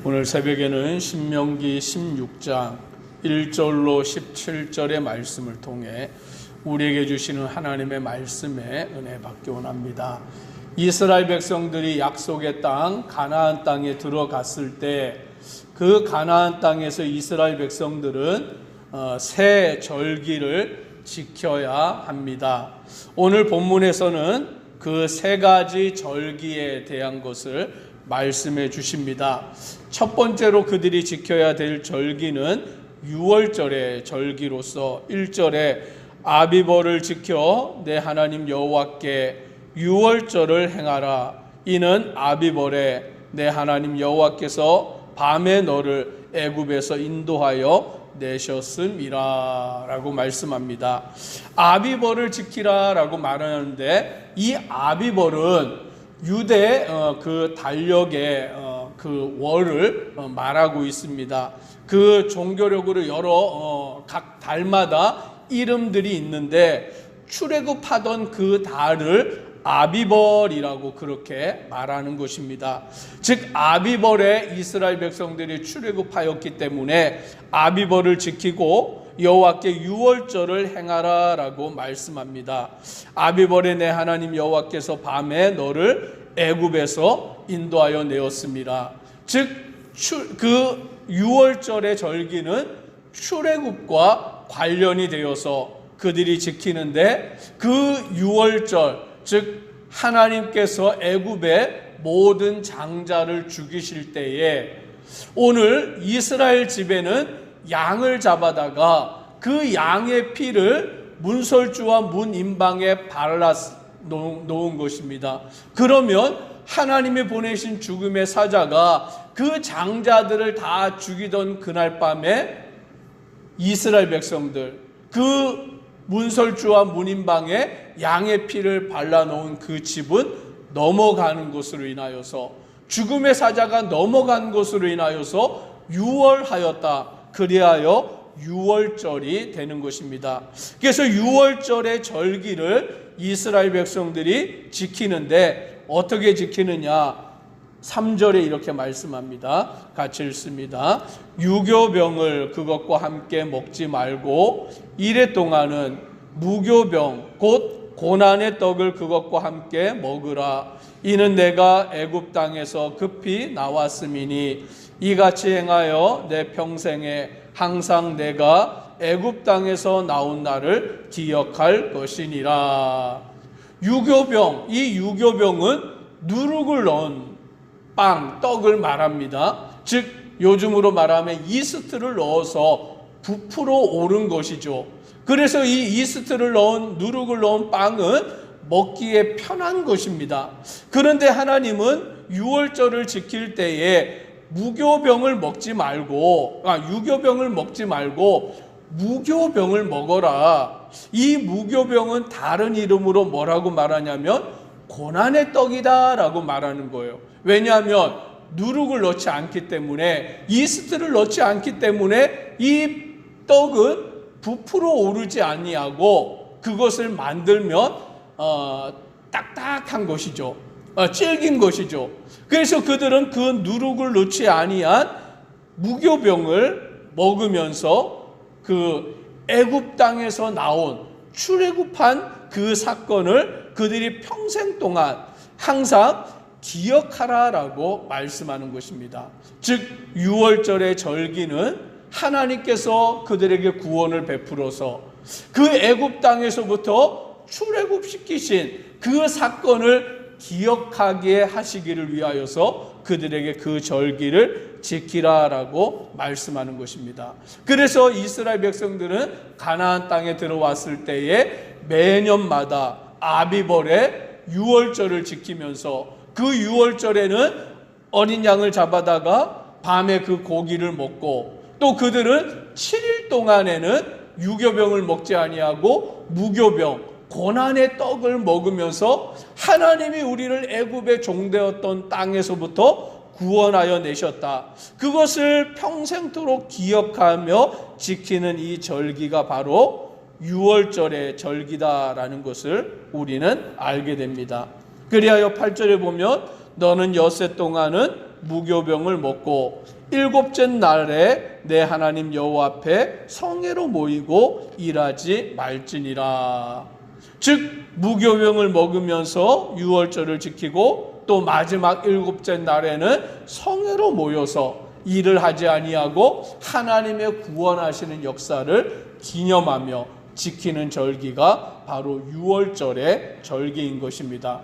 오늘 새벽에는 신명기 16장 1절로 17절의 말씀을 통해 우리에게 주시는 하나님의 말씀에 은혜 받기 원합니다. 이스라엘 백성들이 약속의 땅 가나안 땅에 들어갔을 때 그 가나안 땅에서 이스라엘 백성들은 새 절기를 지켜야 합니다. 오늘 본문에서는 그 세 가지 절기에 대한 것을 말씀해 주십니다. 첫 번째로 그들이 지켜야 될 절기는 유월절의 절기로서 1절에 아비벌을 지켜 내 하나님 여호와께 유월절을 행하라. 이는 아비벌에 내 하나님 여호와께서 밤에 너를 애굽에서 인도하여 내셨음이라 라고 말씀합니다. 아비벌을 지키라 라고 말하는데 이 아비벌은 유대 그 달력의 그 월을 말하고 있습니다. 그 종교력으로 여러 각 달마다 이름들이 있는데 출애굽하던 그 달을 아비벌이라고 그렇게 말하는 것입니다. 즉 아비벌에 이스라엘 백성들이 출애굽하였기 때문에 아비벌을 지키고 여호와께 유월절을 행하라라고 말씀합니다. 아비벌에 내 하나님 여호와께서 밤에 너를 애굽에서 인도하여 내었습니다. 즉 그 유월절의 절기는 출애굽과 관련이 되어서 그들이 지키는데 그 유월절 즉 하나님께서 애굽의 모든 장자를 죽이실 때에 오늘 이스라엘 집에는 양을 잡아다가 그 양의 피를 문설주와 문인방에 발라 놓은 것입니다. 그러면 하나님이 보내신 죽음의 사자가 그 장자들을 다 죽이던 그날 밤에 이스라엘 백성들 그 문설주와 문인방에 양의 피를 발라놓은 그 집은 넘어가는 것으로 인하여서 죽음의 사자가 넘어간 것으로 인하여서 유월하였다. 그리하여 유월절이 되는 것입니다. 그래서 유월절의 절기를 이스라엘 백성들이 지키는데 어떻게 지키느냐? 3절에 이렇게 말씀합니다. 같이 읽습니다. 유교병을 그것과 함께 먹지 말고 이래 동안은 무교병 곧 고난의 떡을 그것과 함께 먹으라. 이는 내가 애굽 땅에서 급히 나왔음이니 이같이 행하여 내 평생에 항상 내가 애굽 땅에서 나온 날을 기억할 것이니라. 유교병, 이 유교병은 누룩을 넣은 빵, 떡을 말합니다. 즉 요즘으로 말하면 이스트를 넣어서 부풀어 오른 것이죠. 그래서 이 이스트를 넣은 누룩을 넣은 빵은 먹기에 편한 것입니다. 그런데 하나님은 유월절을 지킬 때에 유교병을 먹지 말고 무교병을 먹어라. 이 무교병은 다른 이름으로 뭐라고 말하냐면 고난의 떡이다 라고 말하는 거예요. 왜냐하면 누룩을 넣지 않기 때문에 이스트를 넣지 않기 때문에 이 떡은 부풀어 오르지 아니하고 그것을 만들면 딱딱한 것이죠. 질긴 것이죠. 그래서 그들은 그 누룩을 넣지 아니한 무교병을 먹으면서 그 애굽 땅에서 나온 출애굽한 그 사건을 그들이 평생 동안 항상 기억하라라고 말씀하는 것입니다. 즉 유월절의 절기는 하나님께서 그들에게 구원을 베풀어서 그 애굽 땅에서부터 출애굽시키신 그 사건을 기억하게 하시기를 위하여서 그들에게 그 절기를 지키라라고 말씀하는 것입니다. 그래서 이스라엘 백성들은 가나안 땅에 들어왔을 때에 매년마다 아비벌의 유월절을 지키면서 그 유월절에는 어린 양을 잡아다가 밤에 그 고기를 먹고 또 그들은 7일 동안에는 유교병을 먹지 아니하고 무교병 고난의 떡을 먹으면서 하나님이 우리를 애굽의 종되었던 땅에서부터 구원하여 내셨다. 그것을 평생토록 기억하며 지키는 이 절기가 바로 유월절의 절기다라는 것을 우리는 알게 됩니다. 그리하여 8절에 보면 너는 엿새 동안은 무교병을 먹고 일곱째 날에 내 하나님 여호와 앞에 성회로 모이고 일하지 말지니라. 즉 무교병을 먹으면서 유월절을 지키고 또 마지막 일곱째 날에는 성회로 모여서 일을 하지 아니하고 하나님의 구원하시는 역사를 기념하며 지키는 절기가 바로 유월절의 절기인 것입니다.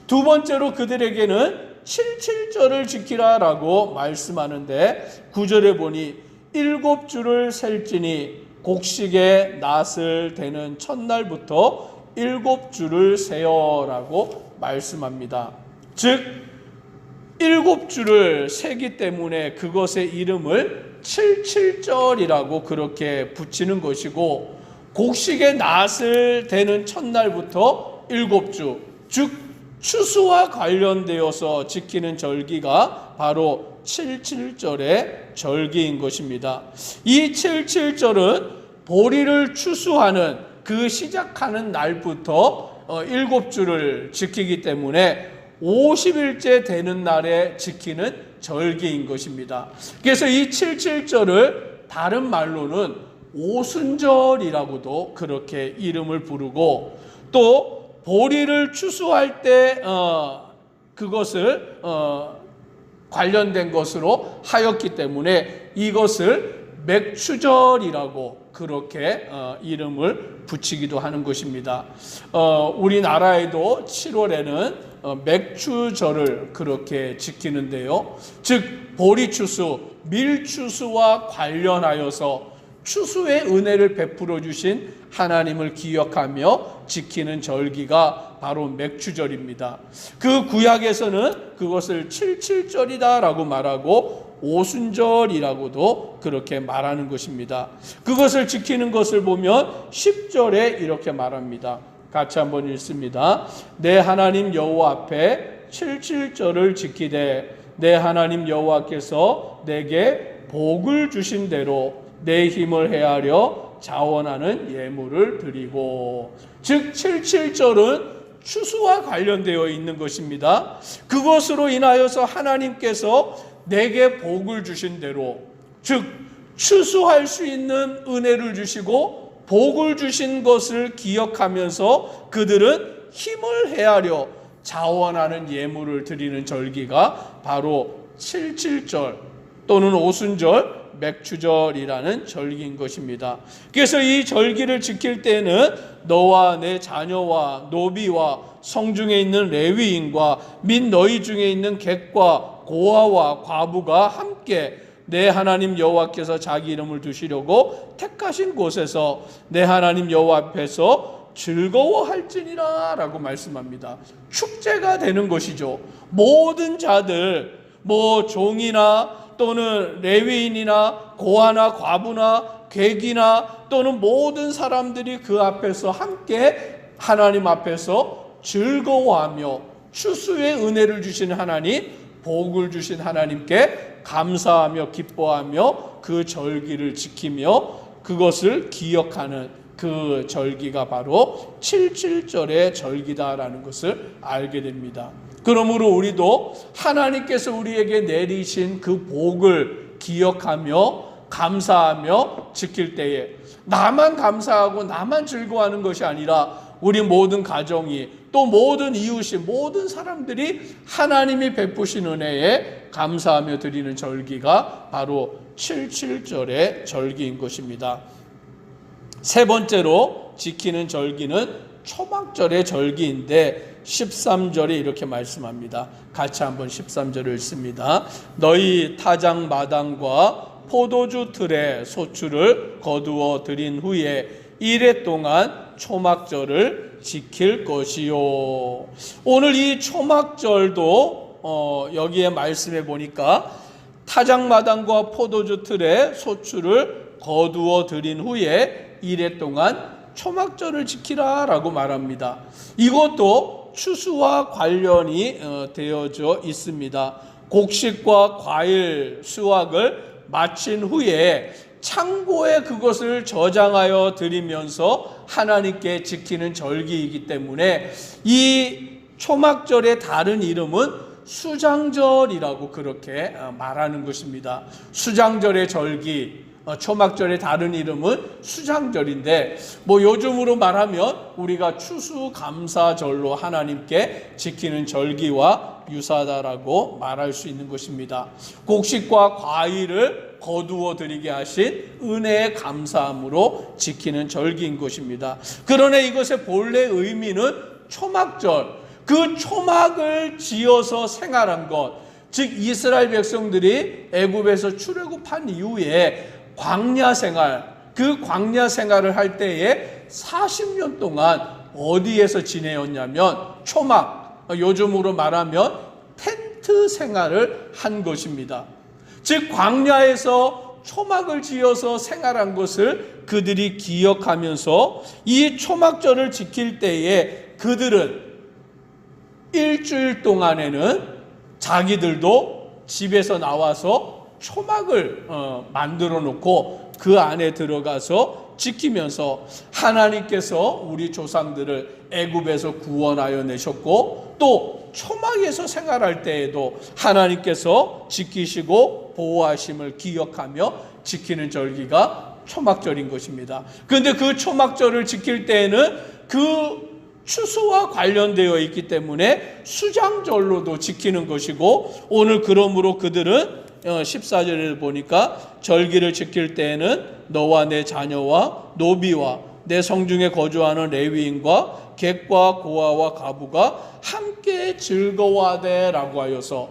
두 번째로 그들에게는 칠칠절을 지키라라고 말씀하는데 9절에 보니 일곱 주를 셀지니 곡식의 낫을 대는 첫날부터 일곱 주를 세어라고 말씀합니다. 즉 일곱 주를 세기 때문에 그것의 이름을 칠칠절이라고 그렇게 붙이는 것이고, 곡식의 낫을 대는 첫날부터 일곱 주, 즉 추수와 관련되어서 지키는 절기가 바로 칠칠절의 절기인 것입니다. 이 칠칠절은 보리를 추수하는 그 시작하는 날부터 일곱 주를 지키기 때문에 50일째 되는 날에 지키는 절기인 것입니다. 그래서 이 칠칠절을 다른 말로는 오순절이라고도 그렇게 이름을 부르고, 또 보리를 추수할 때 그것을 관련된 것으로 하였기 때문에 이것을 맥추절이라고 그렇게 이름을 붙이기도 하는 것입니다. 우리나라에도 7월에는 맥추절을 그렇게 지키는데요. 즉 보리 추수, 밀 추수와 관련하여서 추수의 은혜를 베풀어 주신 하나님을 기억하며 지키는 절기가 바로 맥추절입니다. 그 구약에서는 그것을 칠칠절이다라고 말하고 오순절이라고도 그렇게 말하는 것입니다. 그것을 지키는 것을 보면 10절에 이렇게 말합니다. 같이 한번 읽습니다. 내 하나님 여호와 앞에 칠칠절을 지키되 내 하나님 여호와께서 내게 복을 주신 대로 내 힘을 헤아려 자원하는 예물을 드리고. 즉 칠칠절은 추수와 관련되어 있는 것입니다. 그것으로 인하여서 하나님께서 내게 복을 주신 대로, 즉 추수할 수 있는 은혜를 주시고 복을 주신 것을 기억하면서 그들은 힘을 헤아려 자원하는 예물을 드리는 절기가 바로 칠칠절 또는 오순절, 맥추절이라는 절기인 것입니다. 그래서 이 절기를 지킬 때는 너와 내 자녀와 노비와 성중에 있는 레위인과 및 너희 중에 있는 객과 고아와 과부가 함께 내 하나님 여호와께서 자기 이름을 두시려고 택하신 곳에서 내 하나님 여호와 앞에서 즐거워할지니라 라고 말씀합니다. 축제가 되는 것이죠. 모든 자들, 종이나 또는 레위인이나 고아나 과부나 객이나 또는 모든 사람들이 그 앞에서 함께 하나님 앞에서 즐거워하며 추수의 은혜를 주신 하나님, 복을 주신 하나님께 감사하며 기뻐하며 그 절기를 지키며 그것을 기억하는 그 절기가 바로 칠칠절의 절기다라는 것을 알게 됩니다. 그러므로 우리도 하나님께서 우리에게 내리신 그 복을 기억하며 감사하며 지킬 때에 나만 감사하고 나만 즐거워하는 것이 아니라 우리 모든 가정이, 또 모든 이웃이, 모든 사람들이 하나님이 베푸신 은혜에 감사하며 드리는 절기가 바로 칠칠절의 절기인 것입니다. 세 번째로 지키는 절기는 초막절의 절기인데 13절에 이렇게 말씀합니다. 같이 한번 13절을 읽습니다. 너희 타작 마당과 포도주 틀에 소출을 거두어 들인 후에 이래 동안 초막절을 지킬 것이요. 오늘 이 초막절도 여기에 말씀해 보니까 타작 마당과 포도주 틀에 소출을 거두어 들인 후에 이래 동안 초막절을 지키라 라고 말합니다. 이것도 추수와 관련이 되어져 있습니다. 곡식과 과일 수확을 마친 후에 창고에 그것을 저장하여 드리면서 하나님께 지키는 절기이기 때문에 이 초막절의 다른 이름은 수장절이라고 그렇게 말하는 것입니다. 수장절의 절기, 초막절의 다른 이름은 수장절인데, 요즘으로 말하면 우리가 추수감사절로 하나님께 지키는 절기와 유사하다라고 말할 수 있는 것입니다. 곡식과 과일을 거두어 드리게 하신 은혜의 감사함으로 지키는 절기인 것입니다. 그러나 이것의 본래 의미는 초막절, 그 초막을 지어서 생활한 것, 즉 이스라엘 백성들이 애굽에서 출애굽한 이후에 광야 생활, 그 광야 생활을 할 때에 40년 동안 어디에서 지내었냐면 초막, 요즘으로 말하면 텐트 생활을 한 것입니다. 즉 광야에서 초막을 지어서 생활한 것을 그들이 기억하면서 이 초막절을 지킬 때에 그들은 일주일 동안에는 자기들도 집에서 나와서 초막을 만들어 놓고 그 안에 들어가서 지키면서 하나님께서 우리 조상들을 애굽에서 구원하여 내셨고 또 초막에서 생활할 때에도 하나님께서 지키시고 보호하심을 기억하며 지키는 절기가 초막절인 것입니다. 그런데 그 초막절을 지킬 때에는 그 추수와 관련되어 있기 때문에 수장절로도 지키는 것이고, 오늘 그러므로 그들은 14절에 보니까 절기를 지킬 때에는 너와 내 자녀와 노비와 내 성중에 거주하는 레위인과 객과 고아와 가부가 함께 즐거워하되 라고 하여서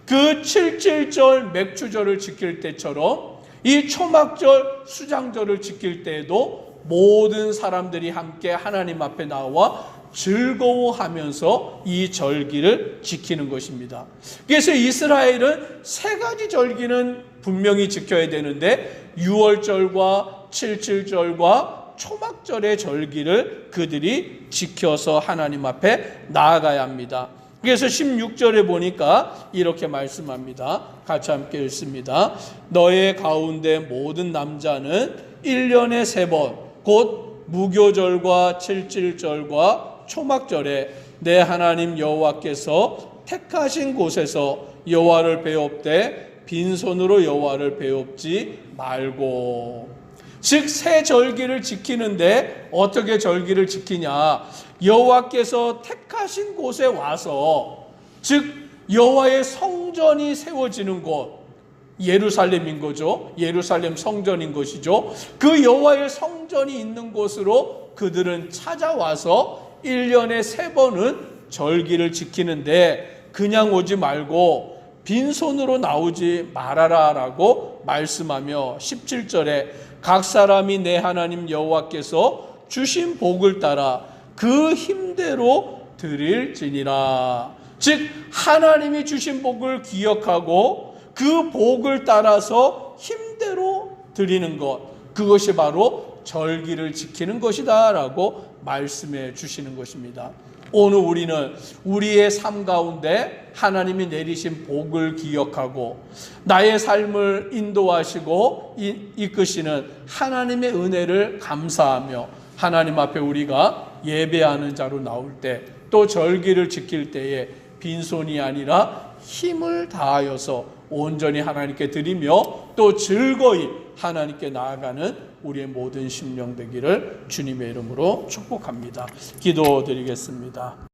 그 7.7절 맥주절을 지킬 때처럼 이 초막절 수장절을 지킬 때에도 모든 사람들이 함께 하나님 앞에 나와 즐거워하면서 이 절기를 지키는 것입니다. 그래서 이스라엘은 세 가지 절기는 분명히 지켜야 되는데 6월절과 7.7절과 초막절의 절기를 그들이 지켜서 하나님 앞에 나아가야 합니다. 그래서 16절에 보니까 이렇게 말씀합니다. 같이 함께 읽습니다. 너의 가운데 모든 남자는 1년에 3번 곧 무교절과 7.7절과 초막절에 내 하나님 여호와께서 택하신 곳에서 여호와를 배웁되 빈손으로 여호와를 배웁지 말고. 즉 새 절기를 지키는데 어떻게 절기를 지키냐? 여호와께서 택하신 곳에 와서, 즉 여호와의 성전이 세워지는 곳, 예루살렘인 거죠. 예루살렘 성전인 것이죠. 그 여호와의 성전이 있는 곳으로 그들은 찾아와서 1년에 3번은 절기를 지키는데 그냥 오지 말고 빈손으로 나오지 말아라 라고 말씀하며 17절에 각 사람이 내 하나님 여호와께서 주신 복을 따라 그 힘대로 드릴지니라. 즉 하나님이 주신 복을 기억하고 그 복을 따라서 힘대로 드리는 것, 그것이 바로 절기를 지키는 것이다 라고 말씀해 주시는 것입니다. 오늘 우리는 우리의 삶 가운데 하나님이 내리신 복을 기억하고 나의 삶을 인도하시고 이끄시는 하나님의 은혜를 감사하며 하나님 앞에 우리가 예배하는 자로 나올 때, 또 절기를 지킬 때에 빈손이 아니라 힘을 다하여서 온전히 하나님께 드리며 또 즐거이 하나님께 나아가는 우리의 모든 심령 되기를 주님의 이름으로 축복합니다. 기도드리겠습니다.